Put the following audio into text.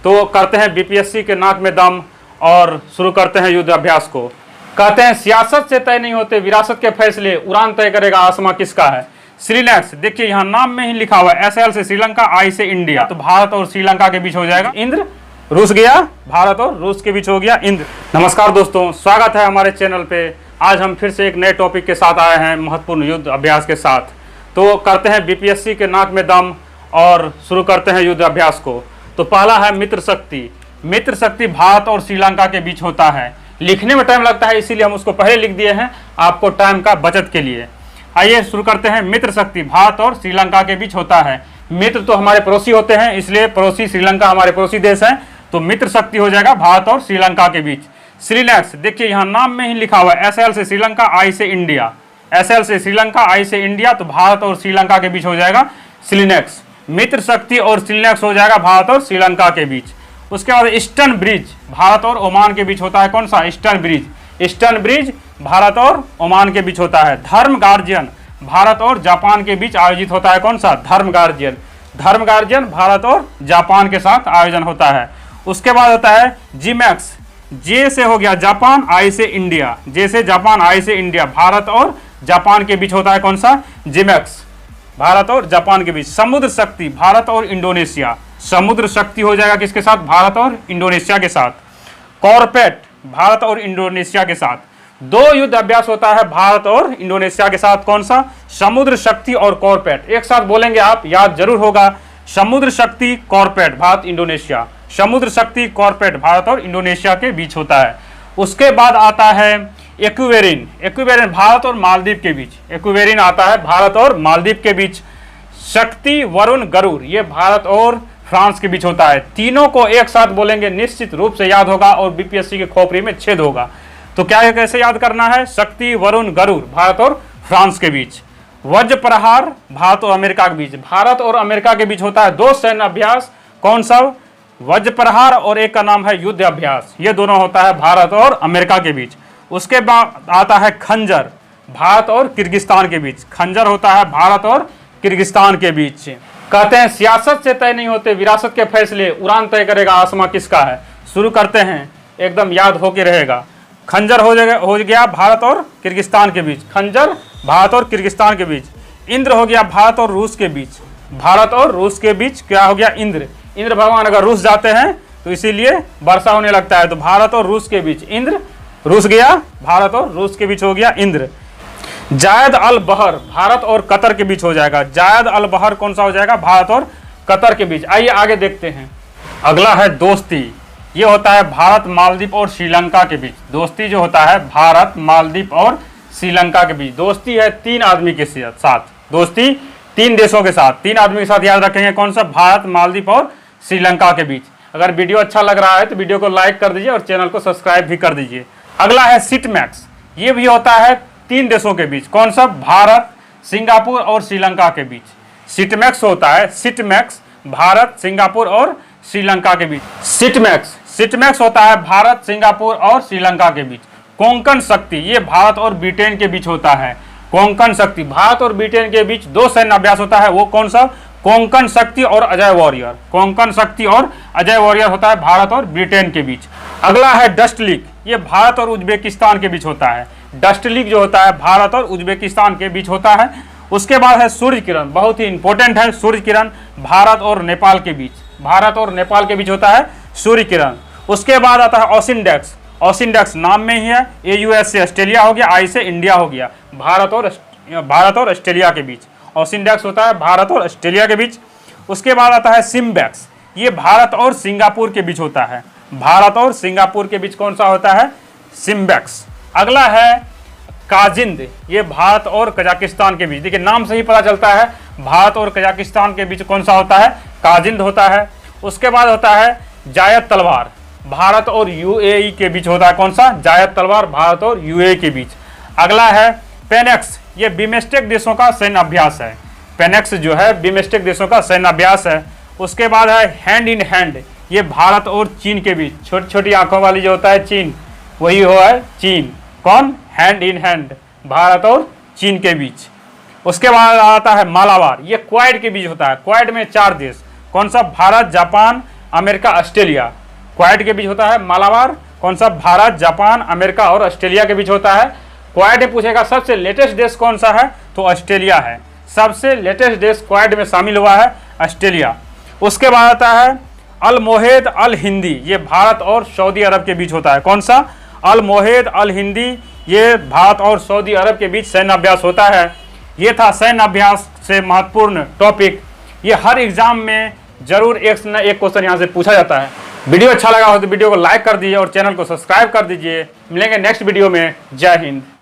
तो करते हैं बीपीएससी के नाक में दम और शुरू करते हैं युद्ध अभ्यास को। कहते हैं सियासत से तय नहीं होते विरासत के फैसले, उड़ान तय करेगा आसमां किसका है। श्रीलैक्स, देखिए यहाँ नाम में ही लिखा हुआ है, SL से श्रीलंका, I से इंडिया, तो भारत और श्रीलंका के बीच हो जाएगा इंद्र। रूस गया, भारत और रूस के बीच हो गया इंद्र। नमस्कार दोस्तों, स्वागत है हमारे चैनल पे। आज हम फिर से एक नए टॉपिक के साथ आए हैं, महत्वपूर्ण युद्ध अभ्यास के साथ। तो करते हैं बीपीएससी के नाक में दम और शुरू करते हैं युद्ध अभ्यास को। तो पहला है मित्र शक्ति। मित्र शक्ति भारत और श्रीलंका के बीच होता है। लिखने में टाइम लगता है, इसीलिए हम उसको पहले लिख दिए हैं आपको टाइम का बचत के लिए। आइए शुरू करते हैं। मित्र शक्ति भारत और श्रीलंका के बीच होता है। मित्र तो हमारे पड़ोसी होते हैं, इसलिए पड़ोसी श्रीलंका हमारे पड़ोसी देश है, तो मित्र शक्ति हो जाएगा भारत और श्रीलंका के बीच। श्रीलैक्स, देखिए यहाँ नाम में ही लिखा हुआ है, SL से श्रीलंका, I से इंडिया, SL से श्रीलंका, I से इंडिया, तो भारत और श्रीलंका के बीच हो जाएगा श्रीलैक्स। मित्र शक्ति और श्रीलैक्स हो जाएगा भारत और श्रीलंका के बीच। उसके बाद ईस्टर्न ब्रिज भारत और ओमान के बीच होता है। कौन सा? Eastern bridge. Eastern bridge Bharat और ओमान के बीच होता है। धर्म गार्जियन भारत और जापान के बीच आयोजित होता है। कौन सा? धर्म गार्जियन। धर्म गार्जियन भारत और जापान के साथ आयोजन होता है। उसके बाद होता है जीमैक्स। जे से हो गया जापान, I से इंडिया, जे से जापान, I से इंडिया, भारत और जापान के बीच होता है। कौन सा? जीमैक्स, भारत और जापान के बीच। समुद्र शक्ति भारत और इंडोनेशिया। समुद्र शक्ति हो जाएगा किसके साथ? भारत और इंडोनेशिया के साथ। कॉर्पेट भारत और इंडोनेशिया के साथ। दो युद्ध अभ्यास होता है भारत और इंडोनेशिया के साथ। कौन सा? समुद्र शक्ति और कॉर्पेट। एक साथ बोलेंगे आप, याद जरूर होगा। समुद्र शक्ति कॉर्पेट भारत इंडोनेशिया, समुद्र शक्ति कॉर्पेट भारत और इंडोनेशिया के बीच होता है। उसके बाद आता है एक्वेरिन। एक्वेरिन भारत और मालदीव के बीच। एक्वेरिन आता है भारत और मालदीव के बीच। शक्ति वरुण गरुड़, ये भारत और फ्रांस के बीच होता है। तीनों को एक साथ बोलेंगे, निश्चित रूप से याद होगा और बीपीएससी के खोपड़ी में छेद होगा। तो क्या है, कैसे याद करना है? शक्ति वरुण गरुड़ भारत और फ्रांस के बीच। वज्र प्रहार भारत और अमेरिका के बीच। भारत और अमेरिका के बीच होता है दो सैन्य अभ्यास। कौन सा? वज्र प्रहार, और एक का नाम है युद्ध अभ्यास। ये दोनों होता है भारत और अमेरिका के बीच। उसके बाद आता है खंजर भारत और किर्गिस्तान के बीच। खंजर होता है भारत और किर्गिस्तान के बीच। कहते हैं सियासत से तय नहीं होते विरासत के फैसले, उड़ान तय करेगा आसमां किसका है। शुरू करते हैं, एकदम याद होके रहेगा। खंजर हो गया भारत और किर्गिस्तान के बीच। खंजर भारत और किर्गिस्तान के बीच। इंद्र हो गया भारत और रूस के बीच। भारत और रूस के बीच क्या हो गया? इंद्र। इंद्र भगवान अगर रूस जाते हैं तो इसीलिए वर्षा होने लगता है, तो भारत और रूस के बीच इंद्र। रूस गया, भारत और रूस के बीच हो गया इंद्र। जायद अल बहर भारत और कतर के बीच हो जाएगा। जायद अल बहर कौन सा हो जाएगा? भारत और कतर के बीच। आइए आगे देखते हैं। अगला है दोस्ती। ये होता है भारत, मालदीव और श्रीलंका के बीच। दोस्ती जो होता है भारत, मालदीव और श्रीलंका के बीच। दोस्ती है तीन आदमी के साथ। दोस्ती तीन देशों के साथ, तीन आदमी के साथ याद रखेंगे। कौन सा? भारत, मालदीव और श्रीलंका के बीच। अगर वीडियो अच्छा लग रहा है तो वीडियो को लाइक कर दीजिए और चैनल को सब्सक्राइब भी कर दीजिए। अगला है सिटमैक्स। ये भी होता है तीन देशों के बीच। कौन सा? भारत, सिंगापुर और श्रीलंका के बीच। सिटमैक्स होता है, सिटमैक्स भारत, सिंगापुर और श्रीलंका के बीच। सिटमैक्स होता है भारत, सिंगापुर और श्रीलंका के बीच। कोंकण शक्ति, ये भारत और ब्रिटेन के बीच होता है। कोंकण शक्ति भारत और ब्रिटेन के बीच दो सैन्य अभ्यास होता है। वो कौन सा? कोंकण शक्ति और अजय वॉरियर। कोंकण शक्ति और अजय वॉरियर होता है भारत और ब्रिटेन के बीच। अगला है डस्ट लीग। ये भारत और उज्बेकिस्तान के बीच होता है। डस्ट लीग जो होता है भारत और उज्बेकिस्तान के बीच होता है। उसके बाद है सूर्य किरण, बहुत ही इंपॉर्टेंट है। सूर्य किरण भारत और नेपाल के बीच। भारत और नेपाल के बीच होता है सूर्य किरण। उसके बाद आता है ऑसिनडेक्स। ऑसिनडेक्स नाम में ही है। AUS से ऑस्ट्रेलिया हो गया, I से इंडिया हो गया। भारत और ऑस्ट्रेलिया के बीच ऑसिनडेक्स होता है, भारत और ऑस्ट्रेलिया के बीच। उसके बाद आता है सिम्बैक्स। ये भारत और सिंगापुर के बीच होता है। भारत और सिंगापुर के बीच कौन सा होता है? सिम्बैक्स। अगला है काजिंद। ये भारत और कजाकिस्तान के बीच। देखिए नाम से ही पता चलता है भारत और कजाकिस्तान के बीच कौन सा होता है? काजिंद होता है। उसके बाद होता है जायद तलवार। भारत और UAE के बीच होता है। कौन सा? जायद तलवार भारत और UAE के बीच। अगला है पेनेक्स। ये बिमस्टेक देशों का सैन्य अभ्यास है। पेनेक्स जो है बिमस्टेक देशों का सैन्य अभ्यास है। उसके बाद है हैंड इन हैंड। ये भारत और चीन के बीच। छोटी छोटी आंखों वाली जो होता है चीन, वही हो है चीन। कौन? हैंड इन हैंड भारत और चीन के बीच। उसके बाद आता है मालाबार। ये क्वाड के बीच होता है। क्वाड में चार देश। कौन सा? Bharat, Japan, America Australia. Quad के बीच होता है मालाबार, कौन सा? भारत, जापान, अमेरिका और ऑस्ट्रेलिया के बीच होता है। क्वाड में पूछेगा सबसे लेटेस्ट देश कौन सा है, तो ऑस्ट्रेलिया है। सबसे लेटेस्ट देश क्वाड में शामिल हुआ है ऑस्ट्रेलिया। उसके बाद आता है अल मोहेद अल हिंदी, ये भारत और सऊदी अरब के बीच होता है। कौन सा? अल मोहेद अल हिंदी, ये भारत और सऊदी अरब के बीच सैन्य अभ्यास होता है। ये था सैन्य अभ्यास से महत्वपूर्ण टॉपिक। ये हर एग्जाम में जरूर एक न एक क्वेश्चन यहाँ से पूछा जाता है। वीडियो अच्छा लगा हो तो वीडियो को लाइक कर दीजिए और चैनल को सब्सक्राइब कर दीजिए। मिलेंगे नेक्स्ट वीडियो में। जय हिंद।